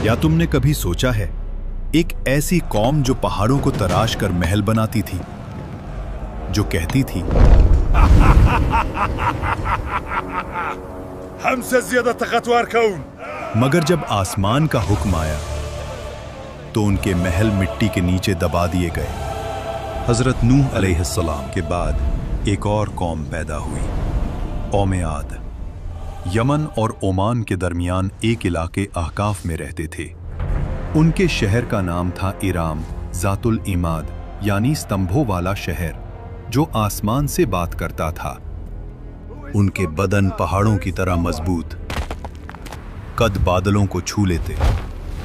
या तुमने कभी सोचा है, एक ऐसी कौम जो पहाड़ों को तराश कर महल बनाती थी, जो कहती थी हमसे ज्यादा ताकतवर कौन? मगर जब आसमान का हुक्म आया तो उनके महल मिट्टी के नीचे दबा दिए गए। हजरत नूह अलैहिस्सलाम के बाद एक और कौम पैदा हुई, कौम आद। यमन और ओमान के दरमियान एक इलाके अहकाफ में रहते थे। उनके शहर का नाम था इराम जातुल इमाद, यानी स्तंभों वाला शहर, जो आसमान से बात करता था। उनके बदन पहाड़ों की तरह मजबूत, कद बादलों को छू लेते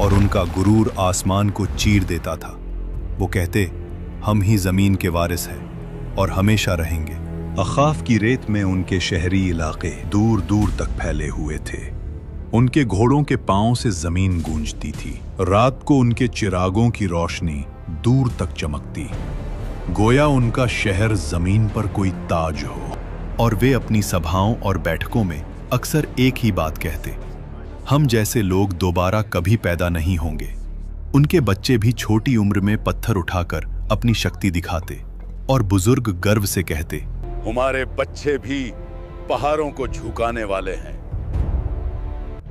और उनका गुरूर आसमान को चीर देता था। वो कहते, हम ही जमीन के वारिस हैं और हमेशा रहेंगे। अखाफ की रेत में उनके शहरी इलाके दूर दूर तक फैले हुए थे। उनके घोड़ों के पांव से जमीन गूंजती थी। रात को उनके चिरागों की रोशनी दूर तक चमकती, गोया उनका शहर जमीन पर कोई ताज हो। और वे अपनी सभाओं और बैठकों में अक्सर एक ही बात कहते, हम जैसे लोग दोबारा कभी पैदा नहीं होंगे। उनके बच्चे भी छोटी उम्र में पत्थर उठाकर अपनी शक्ति दिखाते और बुजुर्ग गर्व से कहते, हमारे बच्चे भी पहाड़ों को झुकाने वाले हैं।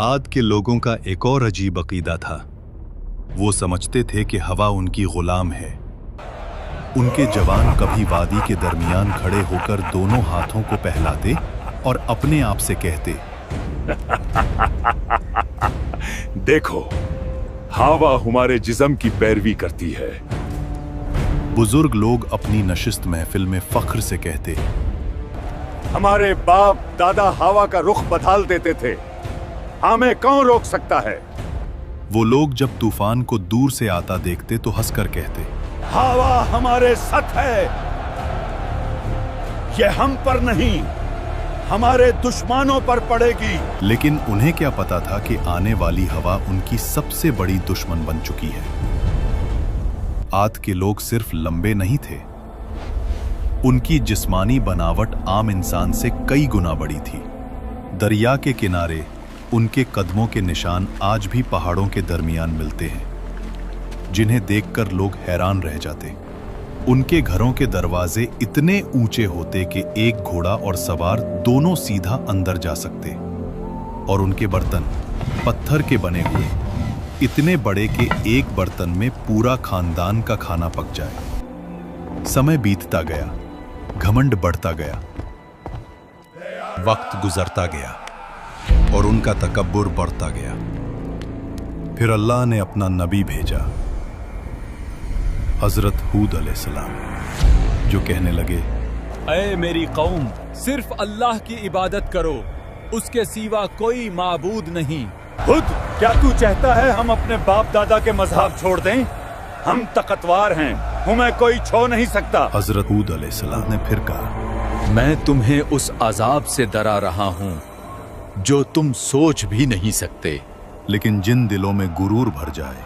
आद के लोगों का एक और अजीब अकीदा था। वो समझते थे कि हवा उनकी गुलाम है। उनके जवान कभी वादी के दरमियान खड़े होकर दोनों हाथों को पहलाते और अपने आप से कहते, देखो, हवा हमारे जिस्म की पैरवी करती है। बुजुर्ग लोग अपनी नशिस्त महफिल में फख्र से कहते, हमारे बाप दादा हवा का रुख बदल देते थे, हमें कौन रोक सकता है? वो लोग जब तूफान को दूर से आता देखते तो हंसकर कहते, हवा हमारे साथ है, ये हम पर नहीं, हमारे दुश्मनों पर पड़ेगी। लेकिन उन्हें क्या पता था कि आने वाली हवा उनकी सबसे बड़ी दुश्मन बन चुकी है। आद के लोग सिर्फ लंबे नहीं थे, उनकी जिस्मानी बनावट आम इंसान से कई गुना बड़ी थी। दरिया के किनारे उनके कदमों के निशान आज भी पहाड़ों के दरमियान मिलते हैं, जिन्हें देखकर लोग हैरान रह जाते। उनके घरों के दरवाजे इतने ऊंचे होते कि एक घोड़ा और सवार दोनों सीधा अंदर जा सकते, और उनके बर्तन पत्थर के बने हुए, इतने बड़े कि एक बर्तन में पूरा खानदान का खाना पक जाए। समय बीतता गया, घमंड बढ़ता गया, वक्त गुजरता गया और उनका तकब्बुर बढ़ता गया। फिर अल्लाह ने अपना नबी भेजा, हजरत हूद अलैहिस्सलाम, जो कहने लगे, ऐ मेरी कौम, सिर्फ अल्लाह की इबादत करो, उसके सिवा कोई माबूद नहीं। खुद क्या तू चाहता है हम अपने बाप दादा के मजहब छोड़ दें? हम ताकतवर हैं, हमें कोई छो नहीं सकता। हजरत हूद अलैहिस्सलाम ने फिर कहा, मैं तुम्हें उस अजाब से डरा रहा हूं जो तुम सोच भी नहीं सकते। लेकिन जिन दिलों में गुरूर भर जाए,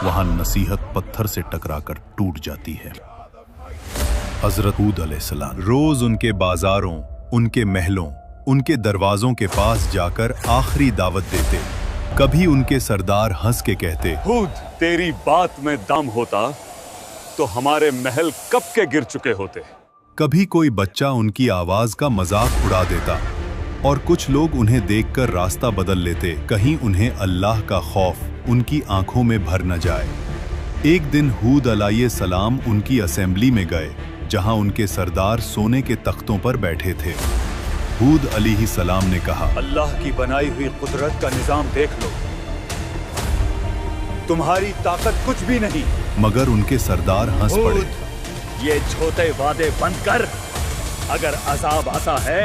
वहां नसीहत पत्थर से टकराकर टूट जाती है। हजरत हूद अलैहिस्सलाम रोज उनके बाजारों, उनके महलों, उनके दरवाजों के पास जाकर आखिरी दावत देते। कभी उनके सरदार हंस के कहते, हूद, तेरी बात में दम होता तो हमारे महल कब के गिर चुके होते। कभी कोई बच्चा उनकी आवाज का मजाक उड़ा देता और कुछ लोग उन्हें देखकर रास्ता बदल लेते, कहीं उन्हें अल्लाह का खौफ उनकी आंखों में भर न जाए। एक दिन हूद अलैहिस्सलाम उनकी असेंबली में गए, जहां उनके सरदार सोने के तख्तों पर बैठे थे। हूद अलैहिस्सलाम ने कहा, अल्लाह की बनाई हुई कुदरत का निजाम देख लो, तुम्हारी ताकत कुछ भी नहीं। मगर उनके सरदार हंस पड़े। ये छोटे वादे बंद कर, अगर अजाब आता है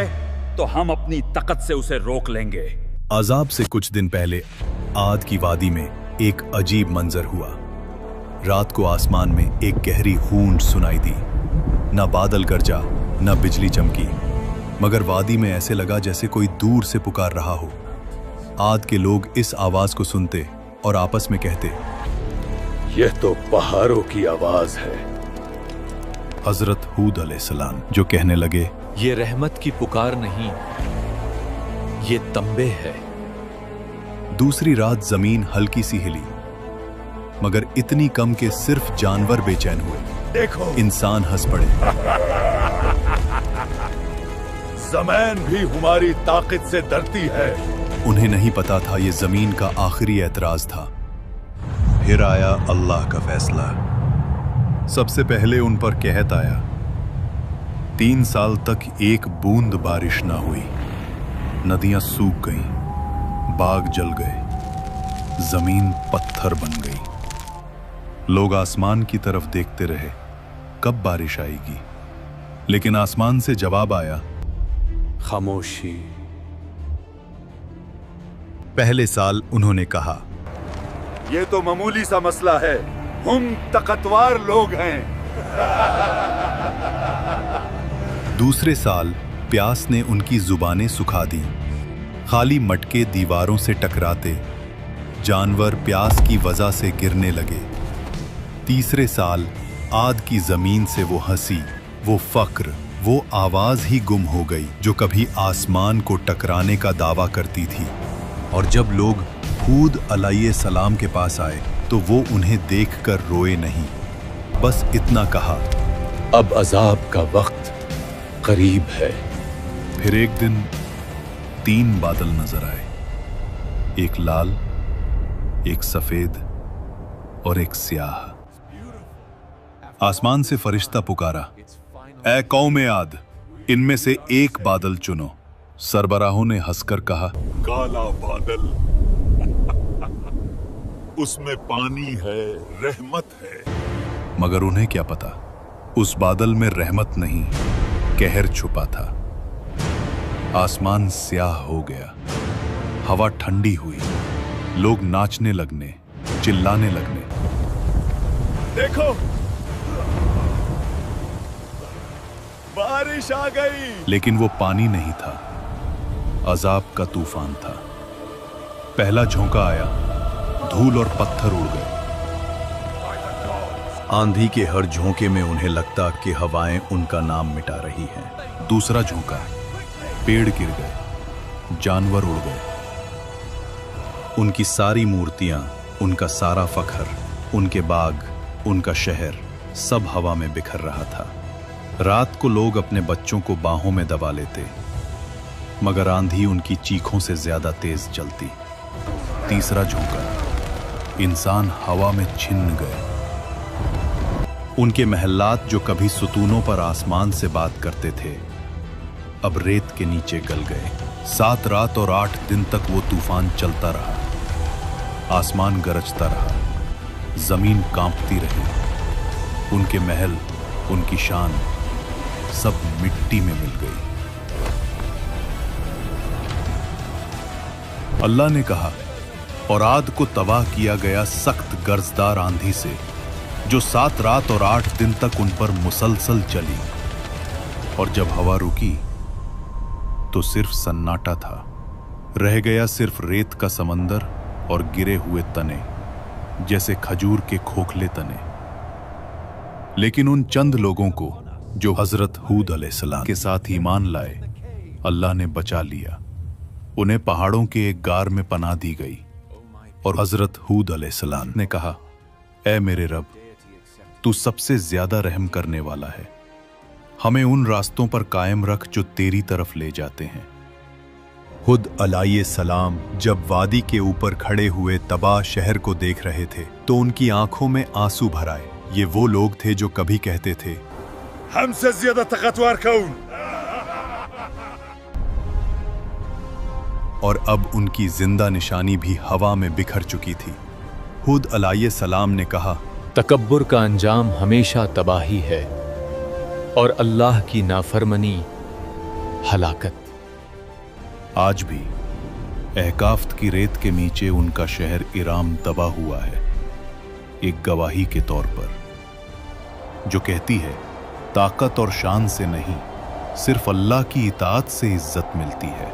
तो हम अपनी ताकत से उसे रोक लेंगे। अजाब से कुछ दिन पहले आद की वादी में एक अजीब मंजर हुआ। रात को आसमान में एक गहरी गूंज सुनाई दी। न बादल गरजा, न बिजली चमकी, मगर वादी में ऐसे लगा जैसे कोई दूर से पुकार रहा हो। आद के लोग इस आवाज को सुनते और आपस में कहते, यह तो पहाड़ों की आवाज है। हजरत हूद अलैहिस्सलाम जो कहने लगे, ये रहमत की पुकार नहीं, ये तंबे है। दूसरी रात जमीन हल्की सी हिली, मगर इतनी कम कि सिर्फ जानवर बेचैन हुए। देखो, इंसान हंस पड़े। ज़मीन भी हमारी ताकत से डरती है। उन्हें नहीं पता था ये जमीन का आखिरी एतराज था। फिर आया अल्लाह का फैसला। सबसे पहले उन पर कहत आया। 3 साल तक एक बूंद बारिश ना हुई। नदियां सूख गईं, बाग जल गए, जमीन पत्थर बन गई। लोग आसमान की तरफ देखते रहे, कब बारिश आएगी। लेकिन आसमान से जवाब आया, खामोशी। पहले साल उन्होंने कहा, ये तो मामूली सा मसला है, हम ताकतवर लोग हैं। दूसरे साल प्यास ने उनकी जुबानें सुखा दी। खाली मटके दीवारों से टकराते, जानवर प्यास की वजह से गिरने लगे। तीसरे साल आद की जमीन से वो हंसी, वो फक्र, वो आवाज ही गुम हो गई जो कभी आसमान को टकराने का दावा करती थी। और जब लोग हूद अलैहिस्सलाम के पास आए तो वो उन्हें देखकर रोए नहीं, बस इतना कहा, अब अजाब का वक्त करीब है। फिर एक दिन 3 बादल नजर आए, एक लाल, एक सफेद और एक स्याह। आसमान से फरिश्ता पुकारा, ऐ कौमे आद, इनमें से एक बादल चुनो। सरबराहों ने हंसकर कहा, काला बादल, उसमें पानी है, रहमत है। मगर उन्हें क्या पता, उस बादल में रहमत नहीं, कहर छुपा था। आसमान स्याह हो गया, हवा ठंडी हुई, लोग नाचने लगने, चिल्लाने लगने। देखो, बारिश आ गई। लेकिन वो पानी नहीं था, अजाब का तूफान था। पहला झोंका आया, धूल और पत्थर उड़ गए। आंधी के हर झोंके में उन्हें लगता कि हवाएं उनका नाम मिटा रही हैं। दूसरा झोंका, पेड़ गिर गए, जानवर उड़ गए। उनकी सारी मूर्तियां, उनका सारा फखर, उनके बाग, उनका शहर, सब हवा में बिखर रहा था। रात को लोग अपने बच्चों को बाहों में दबा लेते, मगर आंधी उनकी चीखों से ज्यादा तेज चलती। तीसरा झोंका, इंसान हवा में छिन्न गए। उनके महल्लात जो कभी सुतूनों पर आसमान से बात करते थे, अब रेत के नीचे गल गए। 7 रात और 8 दिन तक वो तूफान चलता रहा। आसमान गरजता रहा, जमीन कांपती रही। उनके महल, उनकी शान, सब मिट्टी में मिल गई। अल्लाह ने कहा, और आद को तबाह किया गया सख्त गर्जदार आंधी से, जो 7 रात और 8 दिन तक उन पर मुसलसल चली। और जब हवा रुकी तो सिर्फ सन्नाटा था। रह गया सिर्फ रेत का समंदर और गिरे हुए तने, जैसे खजूर के खोखले तने। लेकिन उन चंद लोगों को जो हजरत हूद अलैहिस्सलाम के साथ ईमान लाए, अल्लाह ने बचा लिया। उन्हें पहाड़ों के एक गार में पनाह दी गई। और हजरत हूद अलैहिस्सलाम ने कहा, ऐ मेरे रब, तू सबसे ज्यादा रहम करने वाला है, हमें उन रास्तों पर कायम रख जो तेरी तरफ ले जाते हैं। हुद अलैहिस्सलाम जब वादी के ऊपर खड़े हुए तबाह शहर को देख रहे थे तो उनकी आंखों में आंसू भर आए। ये वो लोग थे जो कभी कहते थे, हमसे ज्यादा ताकतवर कौन? और अब उनकी जिंदा निशानी भी हवा में बिखर चुकी थी। हुद अलैहिस्सलाम ने कहा, तकब्बुर का अंजाम हमेशा तबाही है और अल्लाह की नाफरमानी हलाकत। आज भी अहकाफ्त की रेत के नीचे उनका शहर इराम दबा हुआ है, एक गवाही के तौर पर, जो कहती है ताकत और शान से नहीं, सिर्फ अल्लाह की इताअत से इज्जत मिलती है।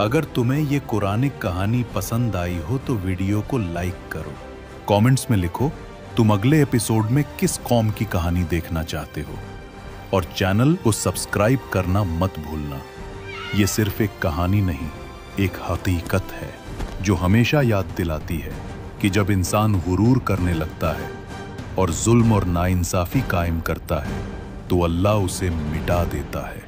अगर तुम्हें ये कुरानिक कहानी पसंद आई हो तो वीडियो को लाइक करो, कमेंट्स में लिखो तुम अगले एपिसोड में किस कौम की कहानी देखना चाहते हो, और चैनल को सब्सक्राइब करना मत भूलना। ये सिर्फ एक कहानी नहीं, एक हकीकत है। जो हमेशा याद दिलाती है कि जब इंसान गुरूर करने लगता है और जुल्म और नाइंसाफी कायम करता है तो अल्लाह उसे मिटा देता है।